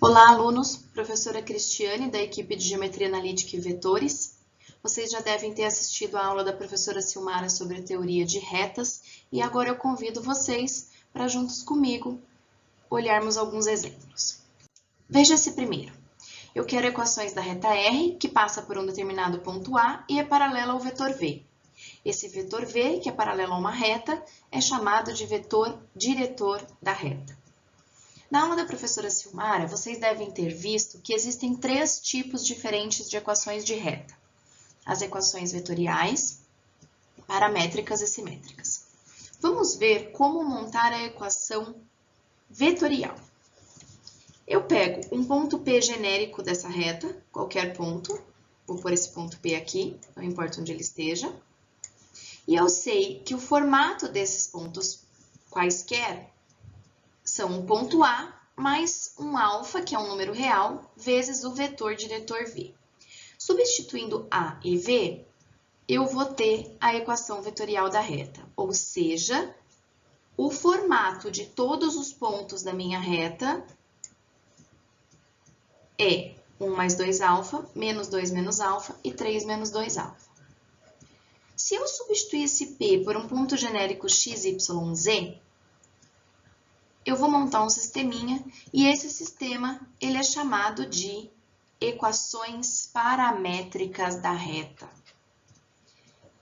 Olá, alunos! Professora Cristiane, da equipe de Geometria Analítica e Vetores. Vocês já devem ter assistido a aula da professora Silmara sobre a teoria de retas e agora eu convido vocês para, juntos comigo, olharmos alguns exemplos. Veja esse primeiro. Eu quero equações da reta R, que passa por um determinado ponto A e é paralela ao vetor V. Esse vetor V, que é paralelo a uma reta, é chamado de vetor diretor da reta. Na aula da professora Silmara, vocês devem ter visto que existem três tipos diferentes de equações de reta. As equações vetoriais, paramétricas e simétricas. Vamos ver como montar a equação vetorial. Eu pego um ponto P genérico dessa reta, qualquer ponto, vou pôr esse ponto P aqui, não importa onde ele esteja, e eu sei que o formato desses pontos quaisquer são um ponto A mais um alfa, que é um número real, vezes o vetor diretor V. Substituindo A e V, eu vou ter a equação vetorial da reta, ou seja, o formato de todos os pontos da minha reta é 1 mais 2 alfa, menos 2 menos alfa e 3 menos 2 alfa. Se eu substituir esse P por um ponto genérico x, y, z, eu vou montar um sisteminha e esse sistema ele é chamado de equações paramétricas da reta.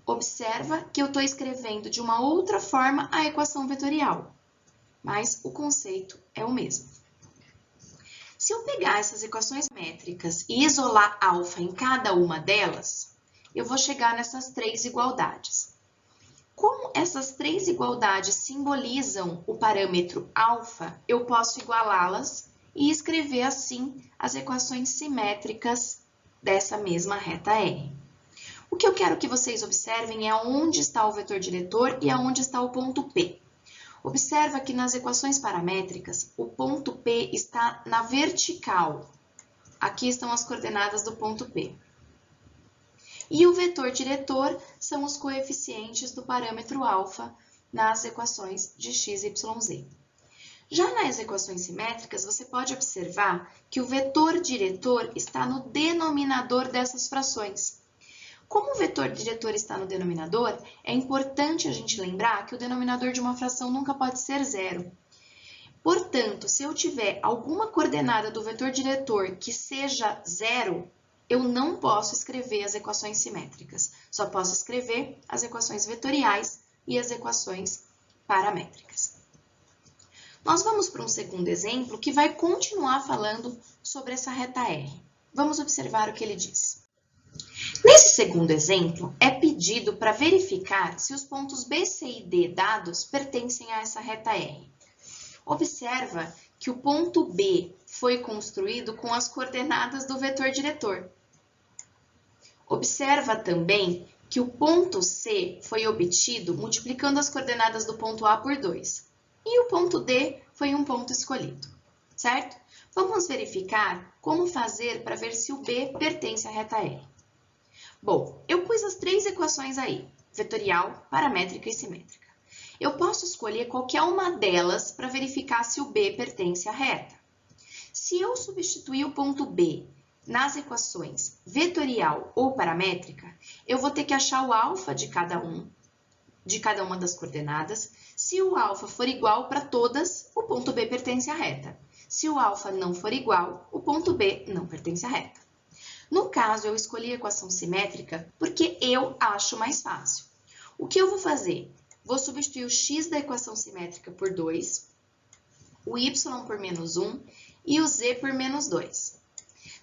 Observa que eu estou escrevendo de uma outra forma a equação vetorial, mas o conceito é o mesmo. Se eu pegar essas equações métricas e isolar alfa em cada uma delas, eu vou chegar nessas três igualdades. Como essas três igualdades simbolizam o parâmetro alfa, eu posso igualá-las e escrever assim as equações simétricas dessa mesma reta R. O que eu quero que vocês observem é onde está o vetor diretor e aonde está o ponto P. Observa que nas equações paramétricas, o ponto P está na vertical. Aqui estão as coordenadas do ponto P. E o vetor diretor são os coeficientes do parâmetro alfa nas equações de x, y, z. Já nas equações simétricas, você pode observar que o vetor diretor está no denominador dessas frações. Como o vetor diretor está no denominador, é importante a gente lembrar que o denominador de uma fração nunca pode ser zero. Portanto, se eu tiver alguma coordenada do vetor diretor que seja zero, eu não posso escrever as equações simétricas, só posso escrever as equações vetoriais e as equações paramétricas. Nós vamos para um segundo exemplo que vai continuar falando sobre essa reta R. Vamos observar o que ele diz. Nesse segundo exemplo, é pedido para verificar se os pontos B, C e D dados pertencem a essa reta R. Observa que o ponto B foi construído com as coordenadas do vetor diretor. Observa também que o ponto C foi obtido multiplicando as coordenadas do ponto A por 2. E o ponto D foi um ponto escolhido, certo? Vamos verificar como fazer para ver se o B pertence à reta R. Bom, eu pus as três equações aí, vetorial, paramétrica e simétrica. Eu posso escolher qualquer uma delas para verificar se o B pertence à reta. Se eu substituir o ponto B nas equações vetorial ou paramétrica, eu vou ter que achar o alfa de cada uma das coordenadas. Se o alfa for igual para todas, o ponto B pertence à reta. Se o alfa não for igual, o ponto B não pertence à reta. No caso, eu escolhi a equação simétrica porque eu acho mais fácil. O que eu vou fazer? Vou substituir o x da equação simétrica por 2, o y por menos 1 e o z por menos 2.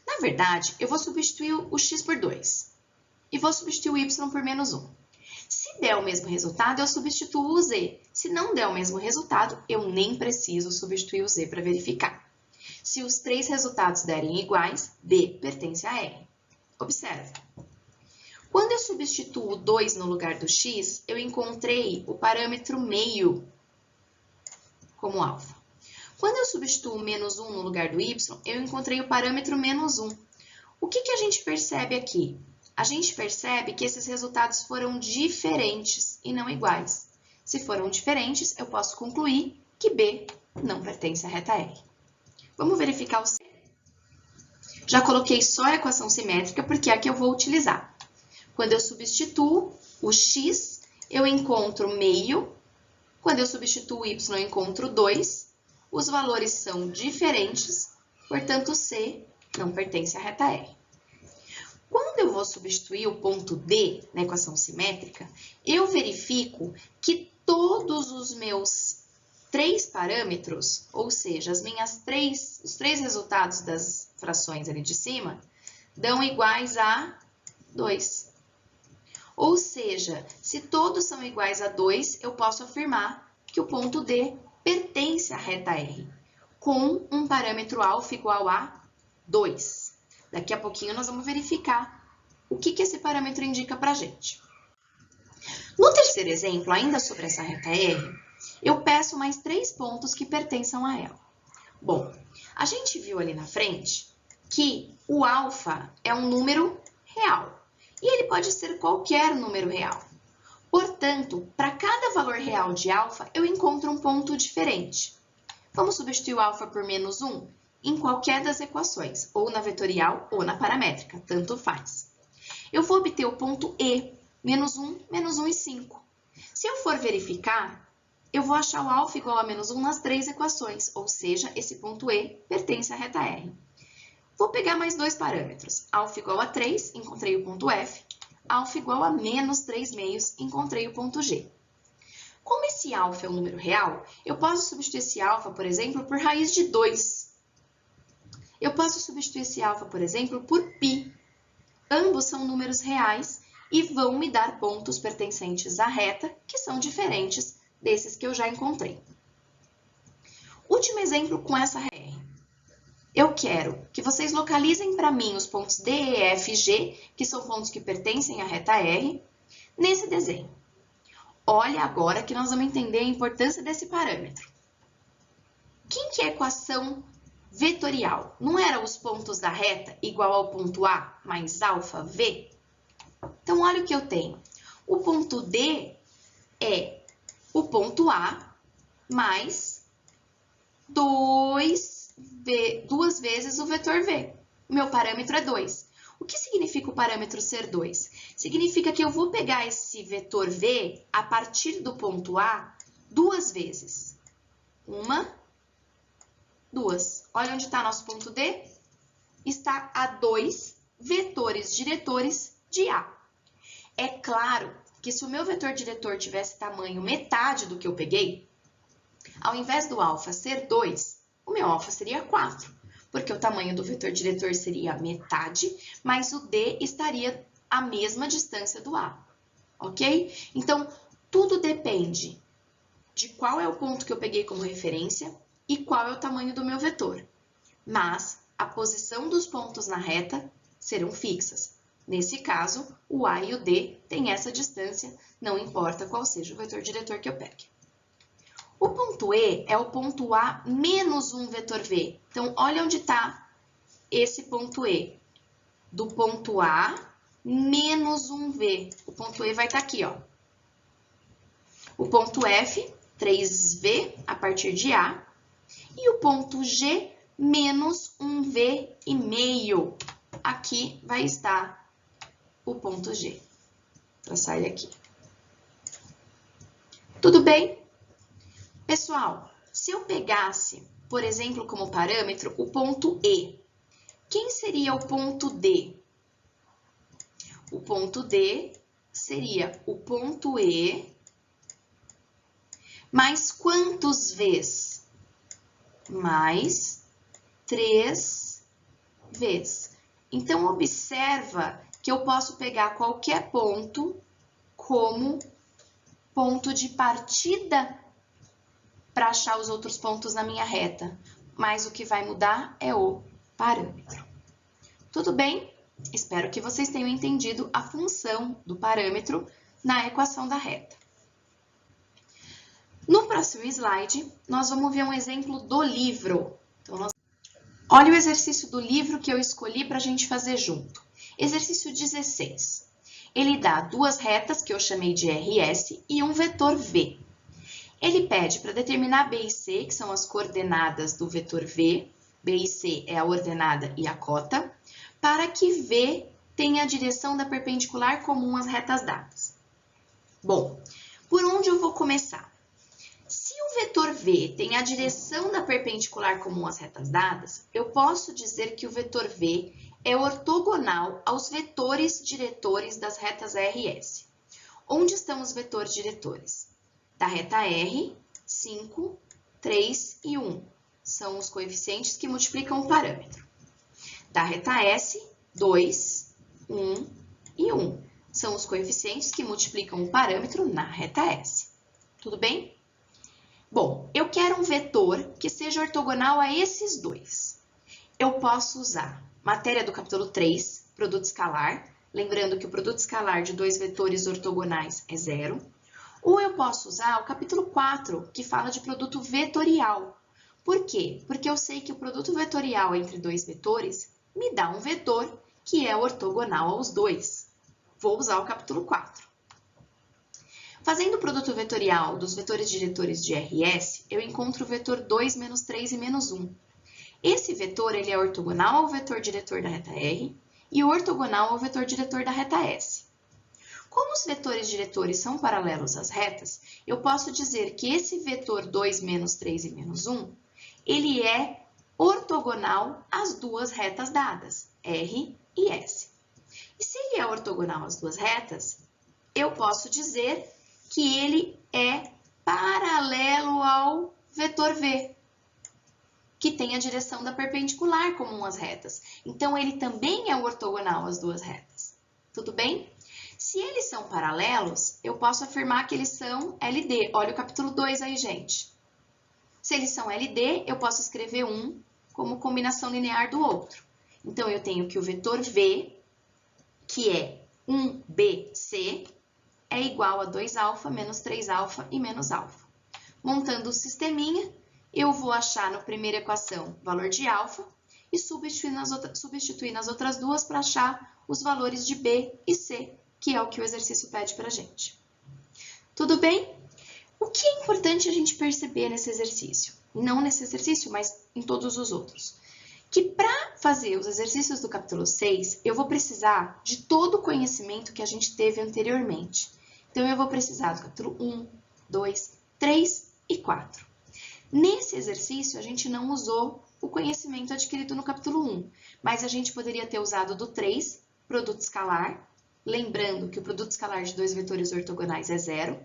Na verdade, eu vou substituir o x por 2 e vou substituir o y por menos 1. Se der o mesmo resultado, eu substituo o z. Se não der o mesmo resultado, eu nem preciso substituir o z para verificar. Se os três resultados derem iguais, B pertence a R. Observe. Quando eu substituo o 2 no lugar do x, eu encontrei o parâmetro meio como alfa. Quando eu substituo o menos 1 no lugar do y, eu encontrei o parâmetro menos 1. O que a gente percebe aqui? A gente percebe que esses resultados foram diferentes e não iguais. Se foram diferentes, eu posso concluir que B não pertence à reta R. Vamos verificar o C. Já coloquei só a equação simétrica porque é a que eu vou utilizar. Quando eu substituo o x, eu encontro meio. Quando eu substituo o y, eu encontro 2. Os valores são diferentes, portanto, C não pertence à reta R. Quando eu vou substituir o ponto D na equação simétrica, eu verifico que todos os meus 3 parâmetros, ou seja, os 3 resultados das frações ali de cima, dão iguais a 2. Ou seja, se todos são iguais a 2, eu posso afirmar que o ponto D pertence à reta R, com um parâmetro alfa igual a 2. Daqui a pouquinho nós vamos verificar o que esse parâmetro indica para a gente. No terceiro exemplo, ainda sobre essa reta R, eu peço mais 3 pontos que pertençam a ela. Bom, a gente viu ali na frente que o alfa é um número real e ele pode ser qualquer número real. Portanto, para cada valor real de alfa, eu encontro um ponto diferente. Vamos substituir o alfa por menos 1 em qualquer das equações, ou na vetorial ou na paramétrica, tanto faz. Eu vou obter o ponto E, menos 1 e 5. Se eu for verificar, eu vou achar o alfa igual a menos 1 nas 3 equações, ou seja, esse ponto E pertence à reta R. Vou pegar mais 2 parâmetros. Alfa igual a 3, encontrei o ponto F. Alfa igual a menos 3 meios, encontrei o ponto G. Como esse alfa é um número real, eu posso substituir esse alfa, por exemplo, por raiz de 2. Eu posso substituir esse alfa, por exemplo, por π. Ambos são números reais e vão me dar pontos pertencentes à reta, que são diferentes desses que eu já encontrei. Último exemplo com essa R. Eu quero que vocês localizem para mim os pontos D, E, F e G, que são pontos que pertencem à reta R, nesse desenho. Olha agora que nós vamos entender a importância desse parâmetro. Quem que é a equação vetorial? Não era os pontos da reta igual ao ponto A mais alfa V? Então, olha o que eu tenho. O ponto D é o ponto A mais 2 vezes o vetor V. O meu parâmetro é 2. O que significa o parâmetro ser 2? Significa que eu vou pegar esse vetor V a partir do ponto A 2 vezes. 1, 2. Olha onde está nosso ponto D. Está a 2 vetores diretores de A. É claro que se o meu vetor diretor tivesse tamanho metade do que eu peguei, ao invés do alfa ser 2, o meu alfa seria 4, porque o tamanho do vetor diretor seria metade, mas o D estaria à mesma distância do A, ok? Então, tudo depende de qual é o ponto que eu peguei como referência e qual é o tamanho do meu vetor. Mas a posição dos pontos na reta serão fixas. Nesse caso, o A e o D têm essa distância, não importa qual seja o vetor diretor que eu pegue. O ponto E é o ponto A menos um vetor V. Então, olha onde está esse ponto E. Do ponto A menos um V. O ponto E vai estar aqui, ó. O ponto F, 3V a partir de A. E o ponto G, menos um V e meio. Aqui vai estar o ponto G. Vou traçar ele aqui. Tudo bem? Pessoal, se eu pegasse, por exemplo, como parâmetro, o ponto E, quem seria o ponto D? O ponto D seria o ponto E mais quantos Vs? Mais 3 Vs. Então, observa que eu posso pegar qualquer ponto como ponto de partida para achar os outros pontos na minha reta, mas o que vai mudar é o parâmetro. Tudo bem? Espero que vocês tenham entendido a função do parâmetro na equação da reta. No próximo slide, nós vamos ver um exemplo do livro. Então, olha o exercício do livro que eu escolhi para a gente fazer junto. Exercício 16. Ele dá 2 retas, que eu chamei de RS, e um vetor V. Ele pede para determinar B e C, que são as coordenadas do vetor V. B e C é a ordenada e a cota. para que V tenha a direção da perpendicular comum às retas dadas? Bom, por onde eu vou começar? Se o vetor V tem a direção da perpendicular comum às retas dadas, eu posso dizer que o vetor V é ortogonal aos vetores diretores das retas R e S. Onde estão os vetores diretores? Da reta R, 5, 3 e 1. São os coeficientes que multiplicam o parâmetro. Da reta S, 2, 1 e 1. São os coeficientes que multiplicam o parâmetro na reta S. Tudo bem? Bom, eu quero um vetor que seja ortogonal a esses dois. Eu posso usar matéria do capítulo 3, produto escalar, lembrando que o produto escalar de dois vetores ortogonais é 0. Ou eu posso usar o capítulo 4, que fala de produto vetorial. Por quê? Porque eu sei que o produto vetorial entre dois vetores me dá um vetor que é ortogonal aos dois. Vou usar o capítulo 4. Fazendo o produto vetorial dos vetores diretores de R e S, eu encontro o vetor 2, menos 3 e menos 1. Esse vetor ele é ortogonal ao vetor diretor da reta R e ortogonal ao vetor diretor da reta S. Como os vetores diretores são paralelos às retas, eu posso dizer que esse vetor 2, menos 3 e menos 1, ele é ortogonal às duas retas dadas, R e S. E se ele é ortogonal às duas retas, eu posso dizer que ele é paralelo ao vetor V, que tem a direção da perpendicular comum às retas. Então, ele também é ortogonal às duas retas. Tudo bem? Se eles são paralelos, eu posso afirmar que eles são LD. Olha o capítulo 2 aí, gente. Se eles são LD, eu posso escrever um como combinação linear do outro. Então, eu tenho que o vetor V, que é 1BC, é igual a 2α menos 3α e menos alfa. Montando o sisteminha, eu vou achar na primeira equação o valor de alfa e substituir nas outras duas para achar os valores de B e C, que é o que o exercício pede para a gente. Tudo bem? O que é importante a gente perceber nesse exercício? Não nesse exercício, mas em todos os outros. Que para fazer os exercícios do capítulo 6, eu vou precisar de todo o conhecimento que a gente teve anteriormente. Então, eu vou precisar do capítulo 1, 2, 3 e 4. Nesse exercício, a gente não usou o conhecimento adquirido no capítulo 1, mas a gente poderia ter usado do 3, produto escalar, lembrando que o produto escalar de dois vetores ortogonais é 0.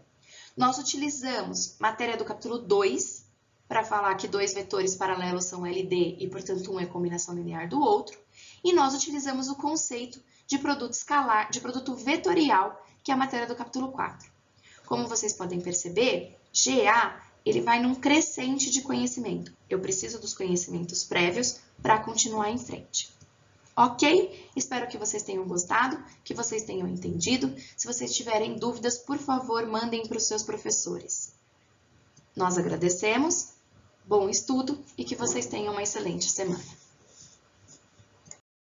Nós utilizamos matéria do capítulo 2, para falar que dois vetores paralelos são LD e, portanto, um é combinação linear do outro. E nós utilizamos o conceito de produto escalar, de produto vetorial, que é a matéria do capítulo 4. Como vocês podem perceber, GA ele vai num crescente de conhecimento. Eu preciso dos conhecimentos prévios para continuar em frente. Ok? Espero que vocês tenham gostado, que vocês tenham entendido. Se vocês tiverem dúvidas, por favor, mandem para os seus professores. Nós agradecemos, bom estudo e que vocês tenham uma excelente semana.